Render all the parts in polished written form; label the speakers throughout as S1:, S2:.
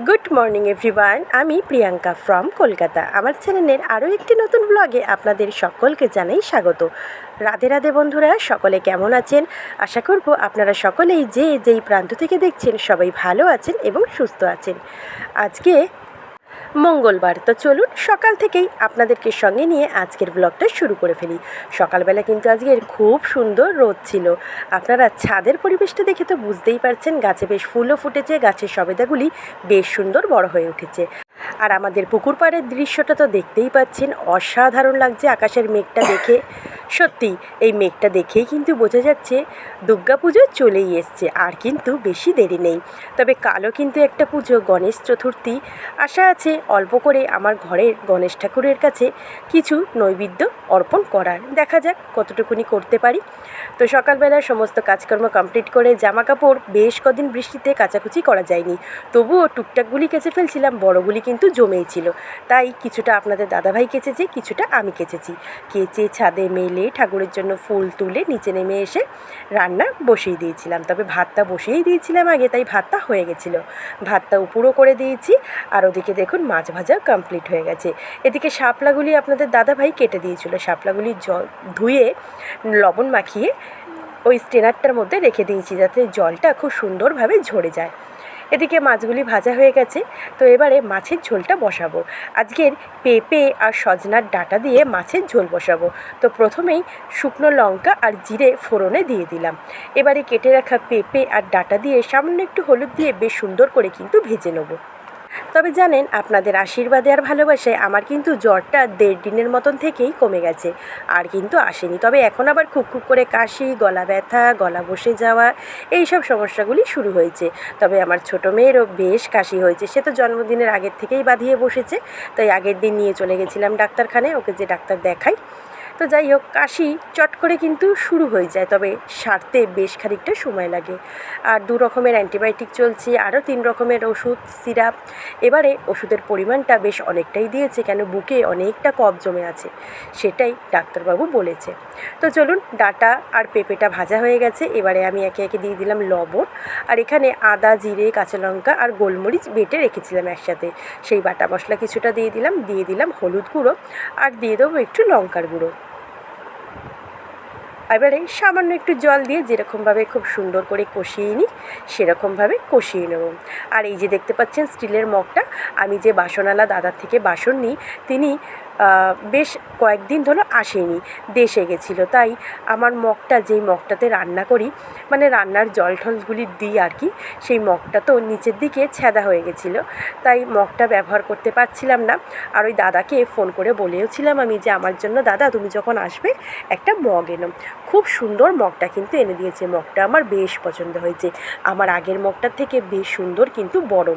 S1: Good morning everyone, আমি Priyanka from Kolkata. আমার চ্যানেলের আরও একটি নতুন ব্লগে আপনাদের সকলকে জানাই স্বাগত। রাধে রাধে বন্ধুরা, সকলে কেমন আছেন? আশা করব আপনারা সকলেই যেই প্রান্ত থেকে দেখছেন সবাই ভালো আছেন এবং সুস্থ আছেন। আজকে মঙ্গলবার, তো চলুন সকাল থেকেই আপনাদেরকে সঙ্গে নিয়ে আজকের ব্লগটা শুরু করে ফেলি। সকালবেলা কিন্তু আজকের খুব সুন্দর রোদ ছিল। আপনারা ছাদের পরিবেশটা দেখে তো বুঝতেই পারছেন, গাছে বেশ ফুলও ফুটেছে, গাছের সবেদাগুলি বেশ সুন্দর বড় হয়ে উঠেছে। আর আমাদের পুকুর পাড়ের দৃশ্যটা তো দেখতেই পাচ্ছেন, অসাধারণ লাগছে আকাশের মেঘটা দেখে। সত্যি এই মেঘটা দেখেই কিন্তু বোঝা যাচ্ছে দুর্গাপুজো চলেই এসছে, আর কিন্তু বেশি দেরি নেই। তবে কালও কিন্তু একটা পুজো, গণেশ চতুর্থী। আশা আছে অল্প করে আমার ঘরের গণেশ ঠাকুরের কাছে কিছু নৈবেদ্য অর্পণ করার। দেখা যাক কতটুকুনি করতে পারি। তো সকালবেলা সমস্ত কাজকর্ম কমপ্লিট করে জামা কাপড় বেশ কদিন বৃষ্টিতে কাচাকুচি করা যায়নি, তবুও টুকটাকগুলি কেচে ফেলছিলাম, বড়গুলি কিন্তু জমেই ছিল। তাই কিছুটা আপনাদের দাদাভাই কেচেছে, কিছুটা আমি কেচেছি। কেচে ছাদে মেলে ঠাকুরের জন্য ফুল তুলে নিচে নেমে এসে রান্না বসিয়ে দিয়েছিলাম। তবে ভাতটা বসিয়েই দিয়েছিলাম আগে, তাই ভাতটা হয়ে গেছিলো। ভাতটা উপরও করে দিয়েছি, আর ওদিকে দেখুন মাছ ভাজা কমপ্লিট হয়ে গেছে। এদিকে শাপলাগুলি আপনাদের দাদাভাই কেটে দিয়েছিল। শাপলাগুলি ধুয়ে লবণ মাখিয়ে ওই স্টেনারটার মধ্যে রেখে দিয়েছি, যাতে জলটা খুব সুন্দরভাবে ঝরে যায়। এদিকে মাছগুলি ভাজা হয়ে গেছে, তো এবারে মাছের ঝোলটা বসাবো। আজকের পেঁপে আর সজনার ডাঁটা দিয়ে মাছের ঝোল বসাবো। তো প্রথমেই শুকনো লঙ্কা আর জিরে ফোড়নে দিয়ে দিলাম। এবারে কেটে রাখা পেঁপে আর ডাঁটা দিয়ে সামান্য একটু হলুদ দিয়ে বেশ সুন্দর করে কিন্তু ভেজে নেব। তবে জানেন, আপনাদের আশীর্বাদে আর ভালোবাসায় আমার কিন্তু জ্বরটা 1.5 দিনের মতন থেকেই কমে গেছে, আর কিন্তু আসেনি। তবে এখন আবার খুব করে কাশি, গলা ব্যথা, গলা বসে যাওয়া, এই সব সমস্যাগুলি শুরু হয়েছে। তবে আমার ছোটো মেয়েরও বেশ কাশি হয়েছে, সে তো জন্মদিনের আগের থেকেই বাঁধিয়ে বসেছে। তাই আগের দিন নিয়ে চলে গেছিলাম ডাক্তারখানায়, ওকে যে ডাক্তার দেখাই। তো যাই হোক, কাশি চট করে কিন্তু শুরু হয়ে যায়, তবে সারতে বেশ খানিকটা সময় লাগে। আর 2 রকমের অ্যান্টিবায়োটিক চলছে, আরও 3 রকমের ওষুধ, সিরাপ। এবারে ওষুধের পরিমাণটা বেশ অনেকটাই দিয়েছে, কেন বুকে অনেকটা কফ জমে আছে, সেটাই ডাক্তারবাবু বলেছে। তো চলুন, ডাঁটা আর পেঁপেটা ভাজা হয়ে গেছে। এবারে আমি একে একে দিয়ে দিলাম লবণ, আর এখানে আদা, জিরে, কাঁচা লঙ্কা আর গোলমরিচ বেটে রেখেছিলাম একসাথে, সেই বাটা মশলা কিছুটা দিয়ে দিলাম হলুদ গুঁড়ো, আর দিয়ে দেবো একটু লঙ্কার গুঁড়ো। এবারে সামান্য একটু জল দিয়ে যেরকমভাবে খুব সুন্দর করে কষিয়ে নিই, সেরকমভাবে কষিয়ে নেব। আর এই যে দেখতে পাচ্ছেন স্টিলের মগটা, আমি যে বাসনওয়ালা দাদার থেকে বাসন নিই, তিনি বেশ কয়েকদিন ধরে আসেনি, দেশে গেছিলো। তাই আমার মগটা, যেই মগটাতে রান্না করি, মানে রান্নার জল ঠলগুলি দিই আর কি, সেই মগটা তো নিচের দিকে ছেঁদা হয়ে গেছিলো, তাই মগটা ব্যবহার করতে পারছিলাম না। আর ওই দাদাকে ফোন করে বলেওছিলাম আমি যে আমার জন্য দাদা তুমি যখন আসবে একটা মগ এনো। খুব সুন্দর মগটা কিন্তু এনে দিয়েছে। মগটা আমার বেশ পছন্দ হয়েছে, আমার আগের মগটার থেকে বেশ সুন্দর কিন্তু বড়।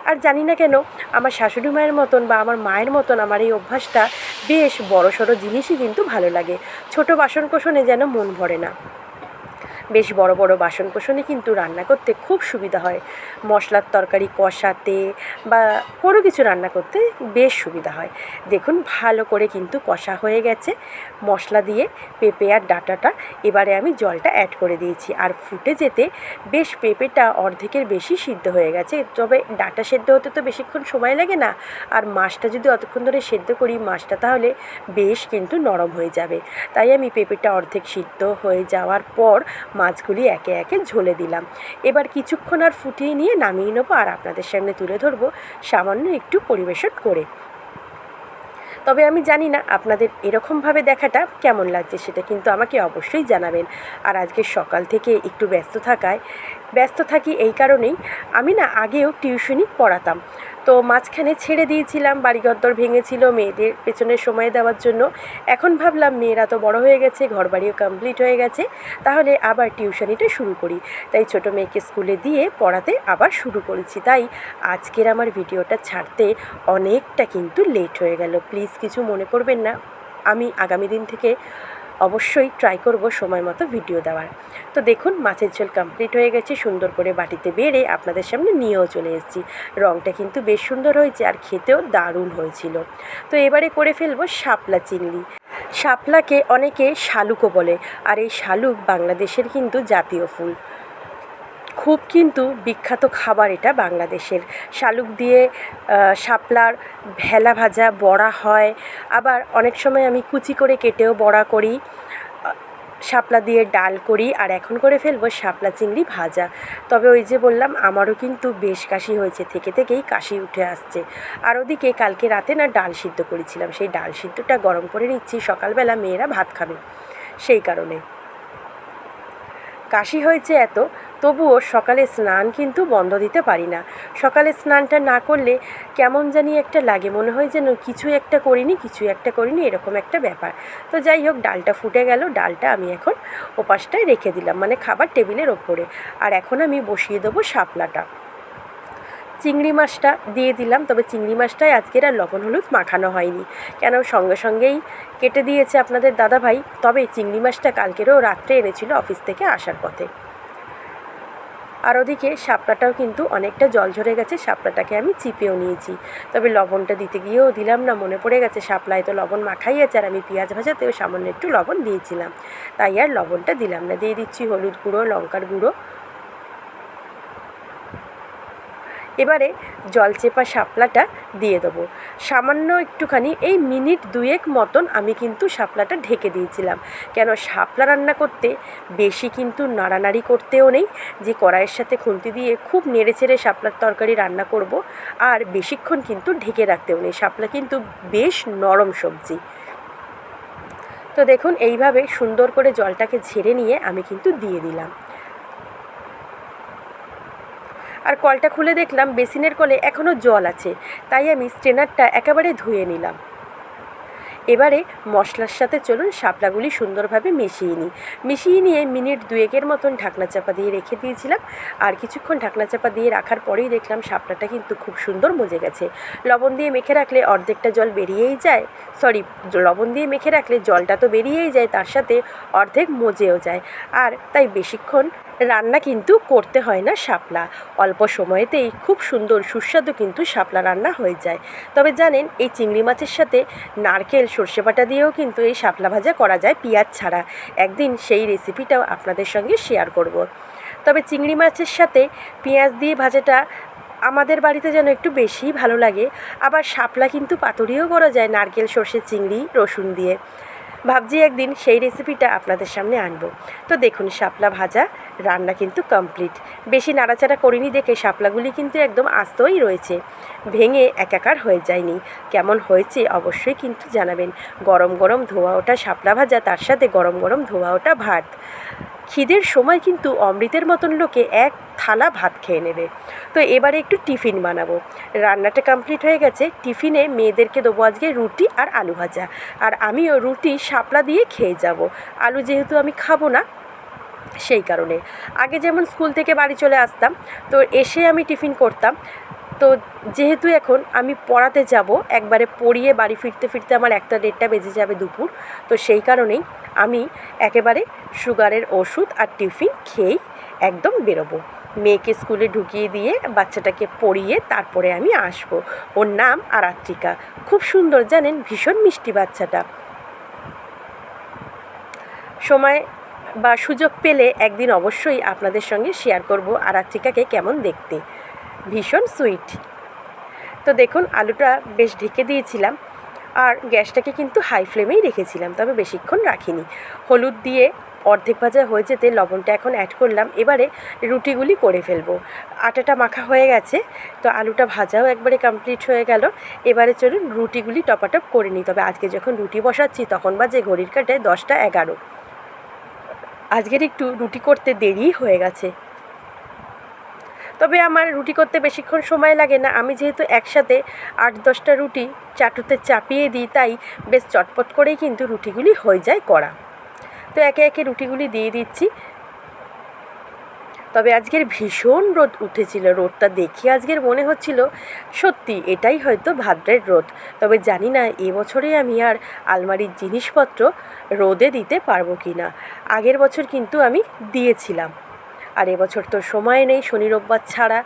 S1: আর জানি না কেন আমার শাশুড়ি মায়ের মতন বা আমার মায়ের মতন আমার এই অভ্যাসটা, বেশ বড়সড় জিনিসই কিন্তু ভালো লাগে। ছোট বাসনকোসনে যেন মন ভরে না, বেশ বড় বড় বাসনকোসনে কিন্তু রান্না করতে খুব সুবিধা হয়। মশলার তরকারি কষাতে বা কোনো কিছু রান্না করতে বেশ সুবিধা হয়। দেখুন ভালো করে কিন্তু কষা হয়ে গেছে মশলা দিয়ে পেঁপে আর ডাঁটাটা। এবারে আমি জলটা অ্যাড করে দিয়েছি, আর ফুটে যেতে বেশ পেঁপেটা অর্ধেকের বেশি সিদ্ধ হয়ে গেছে। তবে ডাঁটা সেদ্ধ হতে তো বেশিক্ষণ সময় লাগে না, আর মাছটা যদি অতক্ষণ ধরে সেদ্ধ করি, মাছটা তাহলে বেশ কিন্তু নরম হয়ে যাবে। তাই আমি পেঁপেটা অর্ধেক সিদ্ধ হয়ে যাওয়ার পর মাছগুলি একে একে ঝোলে দিলাম। এবার কিছুক্ষণ আর ফুটিয়ে নিয়ে নামিয়ে নেবো, আর আপনাদের সামনে তুলে ধরবো সামান্য একটু পরিবেশন করে। তবে আমি জানি না আপনাদের এরকমভাবে দেখাটা কেমন লাগছে, সেটা কিন্তু আমাকে অবশ্যই জানাবেন। আর আজকে সকাল থেকে একটু ব্যস্ত থাকি এই কারণেই, আমি না আগেও টিউশনি পড়াতাম, তো মাঝখানে ছেড়ে দিয়েছিলাম, বাড়িঘরদর ভেঙেছিল মেয়েদের পেছনে সময় দেওয়ার জন্য। এখন ভাবলাম মেয়েরা তো বড় হয়ে গেছে, ঘরবাড়িও কমপ্লিট হয়ে গেছে, তাহলে আবার টিউশনিটা শুরু করি। তাই ছোটো মেয়েকে স্কুলে দিয়ে পড়াতে আবার শুরু করেছি। তাই আজকের আমার ভিডিওটা ছাড়তে অনেকটা কিন্তু লেট হয়ে গেল, প্লিজ কিছু মনে করবেন না। আমি আগামী দিন থেকে অবশ্যই ট্রাই করব সময় মতো ভিডিও দেওয়ার। তো দেখুন মাছের ঝোল কমপ্লিট হয়ে গেছে, সুন্দর করে বাটিতে বেড়ে আপনাদের সামনে নিয়েও চলে এসেছি। রঙটা কিন্তু বেশ সুন্দর হয়েছে, আর খেতেও দারুণ হয়েছিল। তো এবারে করে ফেলবো শাপলা চিংড়ি। শাপলাকে অনেকে শালুকও বলে, আর এই শালুক বাংলাদেশের কিন্তু জাতীয় ফুল। খুব কিন্তু বিখ্যাত খাবার এটা বাংলাদেশের। শালুক দিয়ে শাপলার ভেলা ভাজা, বড়া হয়, আবার অনেক সময় আমি কুচি করে কেটেও বড়া করি, শাপলা দিয়ে ডাল করি, আর এখন করে ফেলবো শাপলা চিংড়ি ভাজা। তবে ওই যে বললাম, আমারও কিন্তু বেশ কাশি হয়েছে, থেকে থেকেই কাশি উঠে আসছে। আর ওদিকে কালকে রাতে না ডাল সিদ্ধ করেছিলাম, সেই ডাল সিদ্ধটা গরম করে নিচ্ছি, সকালবেলা মেয়েরা ভাত খাবে, সেই কারণে। কাশি হয়েছে এত, তবুও সকালে স্নান কিন্তু বন্ধ দিতে পারি না। সকালে স্নানটা না করলে কেমন জানি একটা লাগে, মনে হয় যেন কিছু একটা করিনি এরকম একটা ব্যাপার। তো যাই হোক, ডালটা ফুটে গেল, ডালটা আমি এখন ওপাশটায় রেখে দিলাম, মানে খাবার টেবিলের ওপরে। আর এখন আমি বসিয়ে দেবো শাপলাটা। চিংড়ি মাছটা দিয়ে দিলাম, তবে চিংড়ি মাছটায় আজকের আর লবণ হলুদ মাখানো হয়নি, কেন সঙ্গে সঙ্গেই কেটে দিয়েছে আপনাদের দাদাভাই। তবে চিংড়ি মাছটা কালকেরও রাত্রে এনেছিল অফিস থেকে আসার পথে। আর ওদিকে শাপলাটাও কিন্তু অনেকটা জল ঝরে গেছে, শাপলাটাকে আমি চিপেও নিয়েছি। তবে লবণটা দিতে গিয়েও দিলাম না, মনে পড়ে গেছে শাপলায় তো লবণ মাখাই আছে, আর আমি পেঁয়াজ ভাজাতেও সামান্য একটু লবণ দিয়েছিলাম, তাই আর লবণটা দিলাম না। দিয়ে দিচ্ছি হলুদ গুঁড়ো, লঙ্কার গুঁড়ো। এবারে জলচেপা শাপলাটা দিয়ে দেবো সামান্য একটুখানি, এই মিনিট 2 মতন আমি কিন্তু শাপলাটা ঢেকে দিয়েছিলাম। কেন, শাপলা রান্না করতে বেশি কিন্তু নাড়ানাড়ি করতেও নেই, যে কড়াইয়ের সাথে খুন্তি দিয়ে খুব নেড়ে চেড়ে শাপলার তরকারি রান্না করব, আর বেশিক্ষণ কিন্তু ঢেকে রাখতেও নেই। শাপলা কিন্তু বেশ নরম সবজি। তো দেখুন, এইভাবে সুন্দর করে জলটাকে ঝেড়ে নিয়ে আমি কিন্তু দিয়ে দিলাম। আর কলটা খুলে দেখলাম বেসিনের কলে এখনও জল আছে, তাই আমি স্ট্রেনারটা একেবারে ধুয়ে নিলাম। এবারে মশলার সাথে চলুন শাপলাগুলি সুন্দরভাবে মিশিয়ে নিয়ে মিনিট 2 মতন ঢাকনা চাপা দিয়ে রেখে দিয়েছিলাম। আর কিছুক্ষণ ঢাকনা চাপা দিয়ে রাখার পরেই দেখলাম শাপলাটা কিন্তু খুব সুন্দর মজে গেছে। লবণ দিয়ে মেখে রাখলে অর্ধেকটা জল বেরিয়েই যায়, লবণ দিয়ে মেখে রাখলে জলটা তো বেরিয়েই যায়, তার সাথে অর্ধেক মজেও যায়। আর তাই বেশিক্ষণ রান্না কিন্তু করতে হয় না শাপলা, অল্প সময়েতেই খুব সুন্দর সুস্বাদু কিন্তু শাপলা রান্না হয়ে যায়। তবে জানেন, এই চিংড়ি মাছের সাথে নারকেল সর্ষে বাটা দিয়েও কিন্তু এই শাপলা ভাজা করা যায় পেঁয়াজ ছাড়া। একদিন সেই রেসিপিটাও আপনাদের সঙ্গে শেয়ার করব। তবে চিংড়ি মাছের সাথে পেঁয়াজ দিয়ে ভাজাটা আমাদের বাড়িতে যেন একটু বেশিই ভালো লাগে। আবার শাপলা কিন্তু পাতুরিও করা যায় নারকেল সর্ষে চিংড়ি রসুন দিয়ে। ভাবছি একদিন সেই রেসিপিটা আপনাদের সামনে আনবো। তো দেখুন, শাপলা ভাজা রান্না কিন্তু কমপ্লিট। বেশি নাড়াচাড়া করিনি দেখে শাপলাগুলি কিন্তু একদম আস্তই রয়েছে, ভেঙে একাকার হয়ে যায়নি। কেমন হয়েছে অবশ্যই কিন্তু জানাবেন। গরম গরম ধোয়া ওঠা শাপলা ভাজা, তার সাথে গরম গরম ধোয়া ওঠা ভাত। খিদের সময় কিন্তু অমৃতের মতন লোকে এক থালা ভাত খেয়ে নেবে। তো এবারে একটু টিফিন বানাবো। রান্নাটা কমপ্লিট হয়ে গেছে। টিফিনে মেয়েদেরকে দেবো আজকে রুটি আর আলু ভাজা, আর আমিও রুটি শাপলা দিয়ে খেয়ে যাব। আলু যেহেতু আমি খাবো না, সেই কারণে। আগে যেমন স্কুল থেকে বাড়ি চলে আসতাম, তো এসে আমি টিফিন করতাম। তো যেহেতু এখন আমি পড়াতে যাব, একবারে পড়িয়ে বাড়ি ফিরতে ফিরতে আমার 1টা-1:30টা বেজে যাবে দুপুর, তো সেই কারণেই আমি একেবারে সুগারের ওষুধ আর টিফিন খেয়েই একদম বেরোবো। মেয়েকে স্কুলে ঢুকিয়ে দিয়ে বাচ্চাটাকে পড়িয়ে তারপরে আমি আসব। ওর নাম আরাত্রিকা, খুব সুন্দর জানেন, ভীষণ মিষ্টি বাচ্চাটা। সময় বা সুযোগ পেলে একদিন অবশ্যই আপনাদের সঙ্গে শেয়ার করব আরাত্রিকাকে কেমন দেখতে, ভীষণ সুইট। তো দেখুন, আলুটা বেশ ঢেকে দিয়েছিলাম, আর গ্যাসটাকে কিন্তু হাই ফ্লেমেই রেখেছিলাম, তবে বেশিক্ষণ রাখিনি। হলুদ দিয়ে অর্ধেক ভাজা হয়ে যেতে লবণটা এখন অ্যাড করলাম। এবারে রুটিগুলি করে ফেলবো। আটাটা মাখা হয়ে গেছে, তো আলুটা ভাজাও একবারে কমপ্লিট হয়ে গেল। এবারে চলুন রুটিগুলি টপাটপ করে নিই। তবে আজকে যখন রুটি বসাচ্ছি তখন বাজে ঘড়ির কাঁটায় 10টা 11। আজকের একটু রুটি করতে দেরি হয়ে গেছে। তবে আমার রুটি করতে বেশিক্ষণ সময় লাগে না, আমি যেহেতু একসাথে 8-10টা রুটি চাটুতে চাপিয়ে দিই, তাই বেশ চটপট করেই কিন্তু রুটিগুলি হয়ে যায় করা। তো একে একে রুটিগুলি দিয়ে দিচ্ছি। তবে আজকের ভীষণ রোদ উঠেছিল, রোদটা দেখে আজকের মনে হচ্ছিল সত্যি এটাই হয়তো ভাদ্রের রোদ। তবে জানি না এবছরে আমি আর আলমারির জিনিসপত্র রোদে দিতে পারবো কি না। আগের বছর কিন্তু আমি দিয়েছিলাম, আর এবছর তো সময় নেই, শনি রোববার ছাড়া।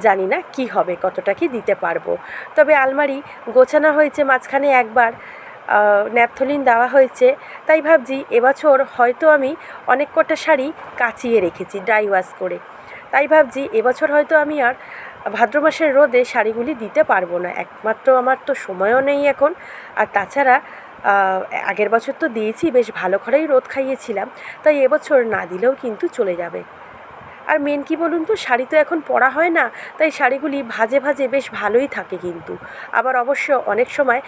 S1: জানি না কি হবে, কতটা কি দিতে পারবো। তবে আলমারি গোছানো হয়েছে, মাঝখানে একবার ন্যাপথলিন দেওয়া হয়েছে, তাই ভাবছি এবছর হয়তো আমি অনেক কটা শাড়ি কাচিয়ে রেখেছি ড্রাই ওয়াশ করে, তাই ভাবছি এবছর হয়তো আমি আর ভাদ্র মাসের রোদে শাড়িগুলি দিতে পারবো না। একমাত্র আমার তো সময়ও নেই এখন, আর তাছাড়া আগের বছর তো দিয়েছি, বেশ ভালো করেই রোদ খাইয়েছিলাম, তাই এবছর না দিলেও কিন্তু চলে যাবে। আর মেন কী বলুন তো, শাড়ি তো এখন পরা হয় না, তাই শাড়িগুলি ভাজে ভাজে বেশ ভালোই থাকে কিন্তু। আবার অবশ্য অনেক সময়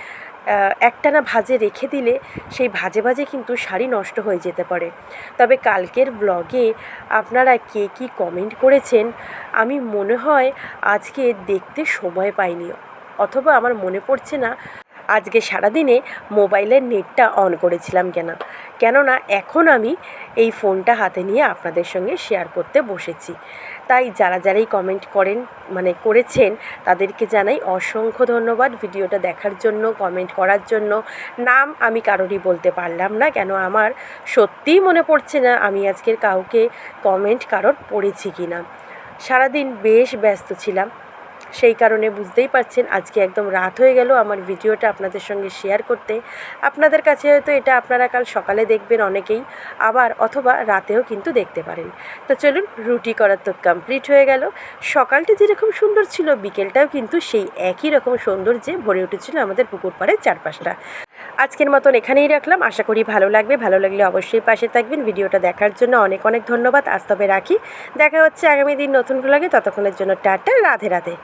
S1: একটানা ভাজে রেখে দিলে সেই ভাজে ভাজে কিন্তু শাড়ি নষ্ট হয়ে যেতে পারে। তবে কালকের ব্লগে আপনারা কে কী কমেন্ট করেছেন আমি মনে হয় আজকে দেখতে সময় পাইনি, অথবা আমার মনে পড়ছে না আজকে সারাদিনে মোবাইলের নেটটা অন করেছিলাম কেননা এখন আমি এই ফোনটা হাতে নিয়ে আপনাদের সঙ্গে শেয়ার করতে বসেছি। তাই যারা যারাই কমেন্ট করেছেন তাদেরকে জানাই অসংখ্য ধন্যবাদ ভিডিওটা দেখার জন্য, কমেন্ট করার জন্য। নাম আমি কারোরই বলতে পারলাম না, কেন আমার সত্যিই মনে পড়ছে না আমি আজকের কাউকে কমেন্ট কারোর পড়েছি কি না। সারাদিন বেশ ব্যস্ত ছিলাম, সেই কারণে বুঝতেই পারছেন আজকে একদম রাত হয়ে গেল আমার ভিডিওটা আপনাদের সঙ্গে শেয়ার করতে। আপনাদের কাছে হয়তো এটা আপনারা কাল সকালে দেখবেন অনেকেই, আবার অথবা রাতেও কিন্তু দেখতে পারেন। তো চলুন, রুটি করার তো কমপ্লিট হয়ে গেল। সকালটা যেরকম সুন্দর ছিল, বিকেলটাও কিন্তু সেই একই রকম সৌন্দর্যে ভরে উঠেছিল আমাদের পুকুর পাড়ের চারপাশটা। আজকের মতন এখানেই রাখলাম, আশা করি ভালো লাগবে। ভালো লাগলে অবশ্যই পাশে থাকবেন। ভিডিওটা দেখার জন্য অনেক অনেক ধন্যবাদ। আজ তবে রাখি, দেখা হচ্ছে আগামী দিন নতুন ব্লগে। ততক্ষণের জন্য টাটা, রাধে রাধে।